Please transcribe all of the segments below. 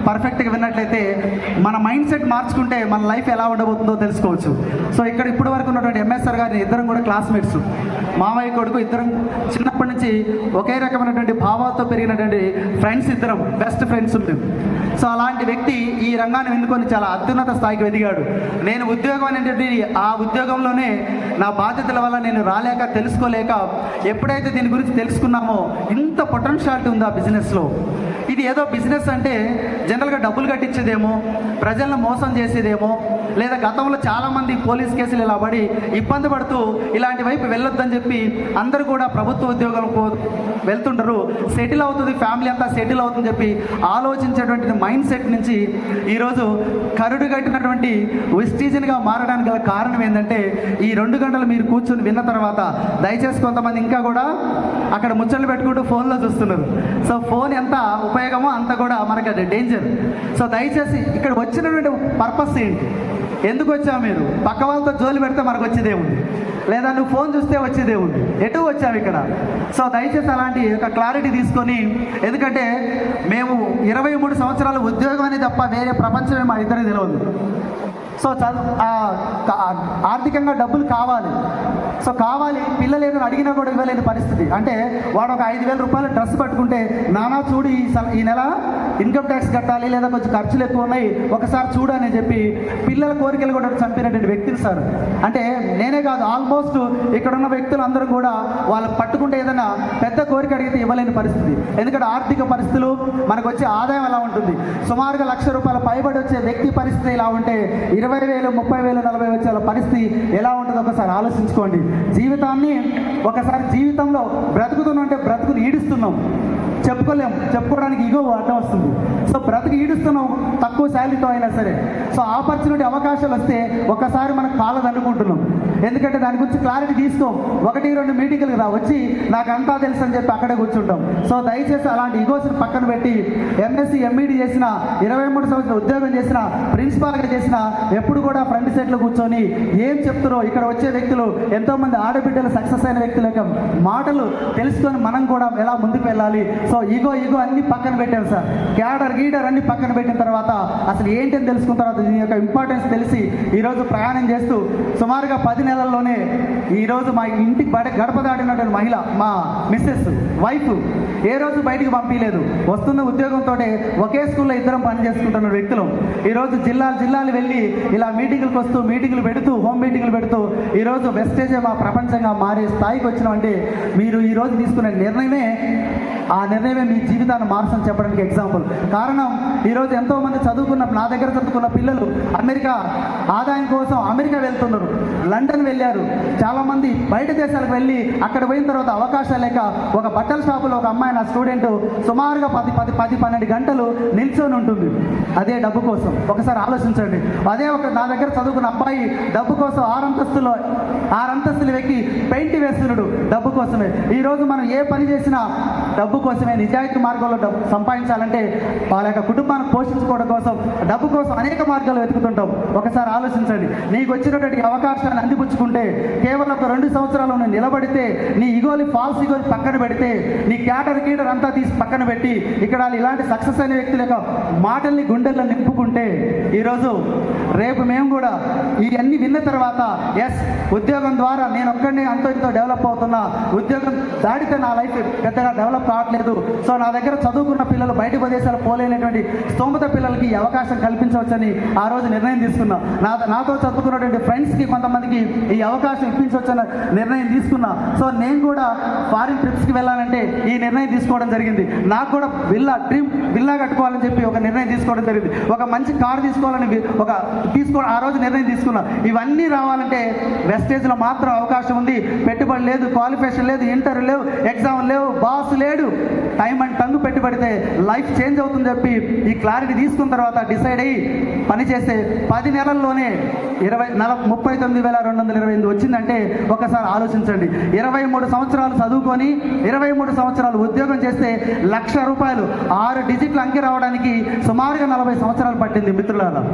పర్ఫెక్ట్గా విన్నట్లయితే మన mind set మార్చుకుంటే మన లైఫ్ ఎలా ఉండబోతుందో తెలుసుకోవచ్చు. సో ఇక్కడ ఇప్పటి వరకు ఉన్నటువంటి ఎంఎస్ఆర్ గారిని ఇద్దరం కూడా క్లాస్మేట్స్, మామయ్య కొడుకు, ఇద్దరం చిన్నప్పటి నుంచి ఒకే రకమైనటువంటి భావాలతో పెరిగినటువంటి ఫ్రెండ్స్, ఇద్దరం బెస్ట్ ఫ్రెండ్స్ ఉంటాం. సో అలాంటి వ్యక్తి ఈ రంగాన్ని ఎన్నుకొని చాలా అత్యున్నత స్థాయికి ఎదిగాడు. నేను ఉద్యోగం అనేటువంటి ఆ ఉద్యోగంలోనే నా బాధ్యతల వల్ల నేను రాలేక, తెలుసుకోలేక, ఎప్పుడైతే దీని గురించి తెలుసుకున్నామో ఇంత పొటెన్షియాలిటీ ఉంది ఆ బిజినెస్లో. ఇది ఏదో బిజినెస్ అంటే జనరల్గా డబ్బులు కట్టించేదేమో, ప్రజలను మోసం చేసేదేమో, లేదా గతంలో చాలామంది పోలీస్ కేసులు ఇలా పడి ఇబ్బంది పడుతూ ఇలాంటి వైపు వెళ్ళొద్దని చెప్పి అందరూ కూడా ప్రభుత్వ ఉద్యోగం వెళ్తుంటారు, సెటిల్ అవుతుంది, ఫ్యామిలీ అంతా సెటిల్ అవుతుందని చెప్పి ఆలోచించేటువంటి మైండ్ సెట్ నుంచి ఈరోజు కరుడు కట్టినటువంటి విస్టీజన్గా మారడానికి గల కారణం ఏంటంటే ఈ 2 గంటలు మీరు కూర్చొని విన్న తర్వాత దయచేసి కొంతమంది ఇంకా కూడా అక్కడ ముచ్చట్లు పెట్టుకుంటూ ఫోన్లో చూస్తున్నారు. సో ఫోన్ ఎంత ఉపయోగమో అంత కూడా మనకు అది డేంజర్. సో దయచేసి ఇక్కడ వచ్చినటువంటి పర్పస్ ఏంటి, ఎందుకు వచ్చావు, మీరు పక్క వాళ్ళతో జోలి పెడితే మనకు వచ్చేదేముంది, లేదా నువ్వు ఫోన్ చూస్తే వచ్చేదేముంది, ఎటు వచ్చావు ఇక్కడ. సో దయచేసి అలాంటి ఒక క్లారిటీ తీసుకొని, ఎందుకంటే మేము 23 సంవత్సరాలు ఉద్యోగం అనేది తప్ప వేరే ప్రపంచమే మా ఇద్దరికి తెలియదు. సో ఆర్థికంగా డబ్బులు కావాలి, సో కావాలి, పిల్లలు ఏదైనా అడిగినా కూడా ఇవ్వలేని పరిస్థితి. అంటే వాడు ఒక 5,000 రూపాయలు డ్రెస్ పట్టుకుంటే, నానా చూడు ఈ నెల ఇన్కమ్ ట్యాక్స్ కట్టాలి, లేదా కొంచెం ఖర్చులు ఎక్కువ ఉన్నాయి, ఒకసారి చూడు అని చెప్పి పిల్లల కోరికలు కూడా చంపినటువంటి వ్యక్తులు సార్. అంటే నేనే కాదు, ఆల్మోస్ట్ ఇక్కడ ఉన్న వ్యక్తులు అందరూ కూడా వాళ్ళు పట్టుకుంటే ఏదైనా పెద్ద కోరిక అడిగితే ఇవ్వలేని పరిస్థితి. ఎందుకంటే ఆర్థిక పరిస్థితులు, మనకు వచ్చే ఆదాయం ఎలా ఉంటుంది, సుమారుగా ₹1,00,000 పైబడి వచ్చే వ్యక్తి పరిస్థితి ఇలా ఉంటే 20,000, 30,000, 40,000 వచ్చే పరిస్థితి ఎలా ఉంటుందో ఒకసారి ఆలోచించుకోండి. జీవితాన్ని ఒకసారి జీవితంలో బ్రతుకుతున్నాం, బ్రతుకుని ఈడుస్తున్నాం, చెప్పుకోవడానికి ఈగో అడ్డం వస్తుంది. సో బ్రతుకు ఈడుస్తున్నాం తక్కువ శాలరీతో అయినా సరే. సో ఆపర్చునిటీ, అవకాశాలు వస్తే ఒక్కసారి మనకు కాళ్ళ అనుకుంటున్నాం, ఎందుకంటే దాని గురించి క్లారిటీ తీసుకోం. 1-2 మీటింగ్లకు వచ్చి నాకు అంతా తెలుసు అని చెప్పి అక్కడే కూర్చుంటాం. సో దయచేసి అలాంటి ఈగోస్ని పక్కన పెట్టి, ఎంఎస్సి ఎంఈడి చేసిన, 23 సంవత్సరాలు ఉద్యోగం చేసిన, ప్రిన్సిపాల్గా చేసిన, ఎప్పుడు కూడా ఫ్రంట్ సెట్లో కూర్చొని ఏం చెప్తారో ఇక్కడ వచ్చే వ్యక్తులు, ఎంతోమంది ఆడబిడ్డలు సక్సెస్ అయిన వ్యక్తుల యొక్క మాటలు తెలుసుకొని మనం కూడా ఎలా ముందుకు వెళ్ళాలి. సో ఈగో అన్ని పక్కన పెట్టాను సార్, గీడర్ అన్ని పక్కన పెట్టిన తర్వాత అసలు ఏంటని తెలుసుకున్న తర్వాత దీని యొక్క ఇంపార్టెన్స్ తెలిసి ఈరోజు ప్రయాణం చేస్తూ సుమారుగా 10 నెలల్లోనే ఈరోజు మా ఇంటికి గడప దాటినటువంటి మహిళ, మా మిస్సెస్ వైఫ్, ఏ రోజు బయటికి పంపించలేదు. వస్తున్న ఉద్యోగంతో ఒకే స్కూల్లో ఇద్దరం పనిచేసుకుంటున్న వ్యక్తులు ఈరోజు జిల్లాలు వెళ్ళి ఇలా మీటింగులకు వస్తూ, మీటింగులు పెడుతూ, హోమ్ మీటింగులు పెడుతూ ఈరోజు వెస్టేజే మా ప్రపంచంగా మారే స్థాయికి వచ్చినామంటే మీరు ఈరోజు తీసుకునే నిర్ణయమే, ఆ నిర్ణయమే మీ జీవితాన్ని మార్చని చెప్పడానికి ఎగ్జాంపుల్. కారణం ఈరోజు ఎంతోమంది నా దగ్గర చదువుకున్న పిల్లలు అమెరికా ఆదాయం కోసం అమెరికా వెళ్తున్నారు, లండన్ వెళ్ళారు, చాలామంది బయట దేశాలకు వెళ్ళి అక్కడ పోయిన తర్వాత అవకాశాలు లేక ఒక బట్టల షాపులో ఒక అమ్మాయి, నా స్టూడెంట్, సుమారుగా 10-12 గంటలు నిల్చొని ఉంటుంది అదే డబ్బు కోసం. ఒకసారి ఆలోచించండి. అదే నా దగ్గర చదువుకున్న అబ్బాయి డబ్బు కోసం 6 అంతస్తులు వెక్కి పెయింట్ వేస్తున్నాడు డబ్బు కోసమే. ఈరోజు మనం ఏ పని చేసినా డబ్బు కోసమే. నిజాయితీ మార్గంలో డబ్బు సంపాదించాలంటే వాళ్ళ యొక్క కుటుంబాన్ని పోషించుకోవడం కోసం, డబ్బు కోసం అనేక మార్గాలు వెతుకుతుంటాం. ఒకసారి ఆలోచించండి. నీకు వచ్చినటువంటి అవకాశాన్ని అందిపుచ్చుకుంటే, కేవలం ఒక 2 సంవత్సరాలు నిలబడితే, నీ ఫాల్స్ ఈగోని పక్కన పెడితే, నీ గీడర్ అంతా తీసి పక్కన పెట్టి, ఇక్కడ ఇలాంటి సక్సెస్ అయిన వ్యక్తుల యొక్క మాటల్ని గుండెల్లో నింపుకుంటే, ఈరోజు రేపు మేము కూడా ఇవన్నీ విన్న తర్వాత ఎస్, ఉద్యోగం ద్వారా నేను ఒక్కడిని అంతో ఇంతో డెవలప్ అవుతున్నా, ఉద్యోగం దాడితే నా లైఫ్ పెద్దగా డెవలప్ కావట్లేదు. సో నా దగ్గర చదువుకున్న పిల్లలు బయట ప్రదేశాలు పోలేనటువంటి స్తోమత పిల్లలకి ఈ అవకాశం కల్పించవచ్చని ఆ రోజు నిర్ణయం తీసుకున్నా. నాతో చదువుకున్నటువంటి ఫ్రెండ్స్కి కొంతమందికి ఈ అవకాశం ఇప్పించవచ్చని నిర్ణయం తీసుకున్నా. సో నేను కూడా ఫారిన్ ట్రిప్స్కి వెళ్ళాలంటే ఈ నిర్ణయం తీసుకోవడం జరిగింది. నాకు కూడా విల్లా కట్టుకోవాలని చెప్పి ఒక నిర్ణయం తీసుకోవడం జరిగింది. ఒక మంచి కారు తీసుకోవాలని ఆ రోజు నిర్ణయం తీసుకున్నా. ఇవన్నీ రావాలంటే వెస్టేజ్లో మాత్రం అవకాశం ఉంది. పెట్టుబడి లేదు, క్వాలిఫికేషన్ లేదు, ఇంటర్వ్యూ లేవు, ఎగ్జామ్ లేవు, బాస్ లేడు. టైం అండ్ టంగు పెట్టుబడితే లైఫ్ చేంజ్ అవుతుందని చెప్పి ఈ క్లారిటీ తీసుకున్న తర్వాత డిసైడ్ అయ్యి పనిచేస్తే 10 నెలల్లోనే 39,228 వచ్చిందంటే ఒకసారి ఆలోచించండి. 23 సంవత్సరాలు చదువుకొని 23 సంవత్సరాలు ఉద్యోగం చేస్తే ₹1,00,000 6 డిజిట్ల అంకె రావడానికి సుమారుగా 40 సంవత్సరాలు పట్టింది మిత్రులారా.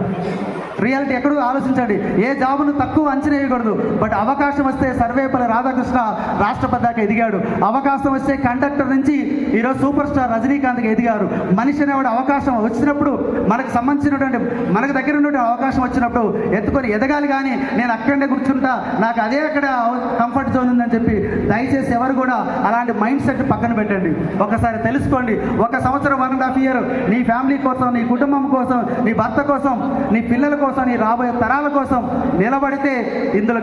రియాలిటీ ఎక్కడో ఆలోచించండి. ఏ జాబును తక్కువ అంచనా వేయకూడదు. బట్ అవకాశం వస్తే సర్వేపల్లి రాధాకృష్ణ రాష్ట్రపతి దాకా ఎదిగాడు. అవకాశం వస్తే కండక్టర్ నుంచి ఈరోజు సూపర్ స్టార్ రజనీకాంత్కి ఎదిగారు. మనిషి అనేవాడు అవకాశం వచ్చినప్పుడు మనకు సంబంధించినటువంటి మనకు దగ్గర ఉన్నటువంటి అవకాశం వచ్చినప్పుడు ఎత్తుకొని ఎదగాలి. కానీ నేను అక్కడే కూర్చుంటా, నాకు అదే అక్కడ కంఫర్ట్ జోన్ ఉందని చెప్పి దయచేసి ఎవరు కూడా అలాంటి మైండ్ సెట్ పక్కన పెట్టండి. ఒకసారి తెలుసుకోండి. 1 సంవత్సరం 1.5 year నీ ఫ్యామిలీ కోసం, నీ కుటుంబం కోసం, నీ భర్త కోసం, నీ పిల్లల కోసం, నీ రాబోయే తరాల కోసం నిలబడితే ఇందులో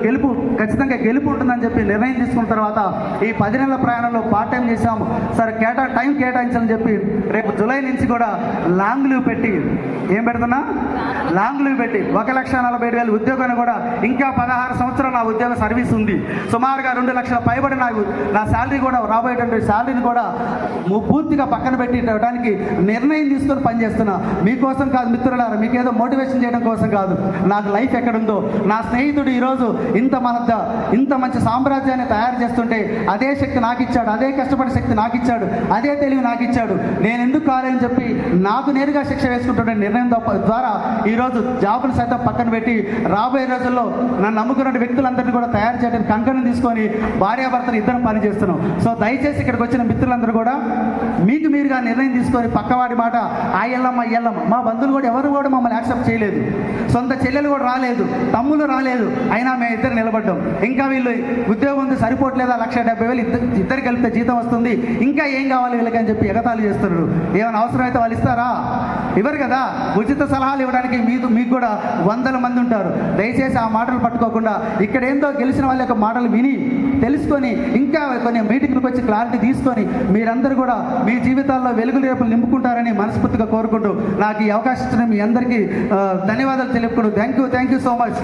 ఖచ్చితంగా గెలుపు ఉంటుందని చెప్పి నిర్ణయం తీసుకున్న తర్వాత ఈ 10 నెలల ప్రయాణంలో పార్ట్ టైం చేశాము. సరే టైం కేటాయించాలని చెప్పి రేపు జూలై నుంచి కూడా లాంగ్ లీవ్ పెట్టి ఏం పెడుతున్నా, లాంగ్ లీవ్ పెట్టి 1,47,000 ఉద్యోగాన్ని కూడా ఇంకా 16 సంవత్సరాలు నా ఉద్యోగ సర్వీస్ ఉంది. సుమారుగా 2 లక్షల పైబడి నా శాలరీ కూడా రాబోయేటువంటి శాలరీని కూడా పూర్తిగా పక్కన పెట్టి ఇవ్వడానికి నిర్ణయం తీసుకొని పనిచేస్తున్నా. మీకోసం కాదు మిత్రులారా, మీకేదో మోటివేషన్ చేయడం కోసం కాదు. నాకు లైఫ్ ఎక్కడుందో, నా స్నేహితుడు ఈరోజు ఇంత మంచి సామ్రాజ్యాన్ని తయారు చేస్తుంటే అదే శక్తి నాకు ఇచ్చాడు, అదే కష్టపడే శక్తి నాకు ఇచ్చాడు, అదే తెలివి నాకు ఇచ్చాడు. నేను ఎందుకు కాలేదని చెప్పి నాకు నేరుగా శిక్ష వేసుకుంటుంటే నిర్ణయం ద్వారా ఈరోజు జాబులు సైతం పక్కన పెట్టి రాబోయే రోజుల్లో నన్ను నమ్ముకున్న వ్యక్తులందరినీ కూడా తయారు చేయడానికి కంకణం తీసుకొని భార్యాభర్తలు ఇద్దరం పని చేస్తున్నాం. సో దయచేసి ఇక్కడికి వచ్చిన మిత్రులందరూ కూడా మీకు మీరుగా నిర్ణయం తీసుకొని పక్కవాడి మాట ఆ ఎల్లమ్మ మా బంధువులు కూడా ఎవరు కూడా మమ్మల్ని యాక్సెప్ట్ చేయలేదు. సొంత చెల్లెలు కూడా రాలేదు, తమ్ముళ్ళు రాలేదు. అయినా మేము ఇద్దరు నిలబడ్డాం. ఇంకా వీళ్ళు ఉద్యోగం ఉంది సరిపోవట్లేదా, 1,70,000 ఇద్దరు కలిపితే జీతం వస్తుంది, ఇంకా ఏం కావాలి వీళ్ళకి అని చెప్పి ఎగతాళి చేస్తున్నారు. ఏమైనా అవసరం అయితే వాళ్ళు ఇస్తారా? ఇవ్వరు కదా. ఉచిత సలహాలు ఇవ్వడానికి మీకు కూడా 100 మంది ఉంటారు. దయచేసి ఆ మాటలు పట్టుకోకుండా ఇక్కడ ఏందో గెలిచిన వాళ్ళ యొక్క మాటలు విని తెలుసుకొని ఇంకా కొన్ని మీటింగ్లకు వచ్చి క్లారిటీ తీసుకొని మీరందరూ కూడా మీ జీవితాల్లో వెలుగులు రేపులు నింపుకుంటారని మనస్ఫూర్తిగా కోరుకుంటూ నాకు ఈ అవకాశం ఇచ్చిన మీ అందరికీ ధన్యవాదాలు తెలుపుకుంటూ థ్యాంక్ యూ సో మచ్.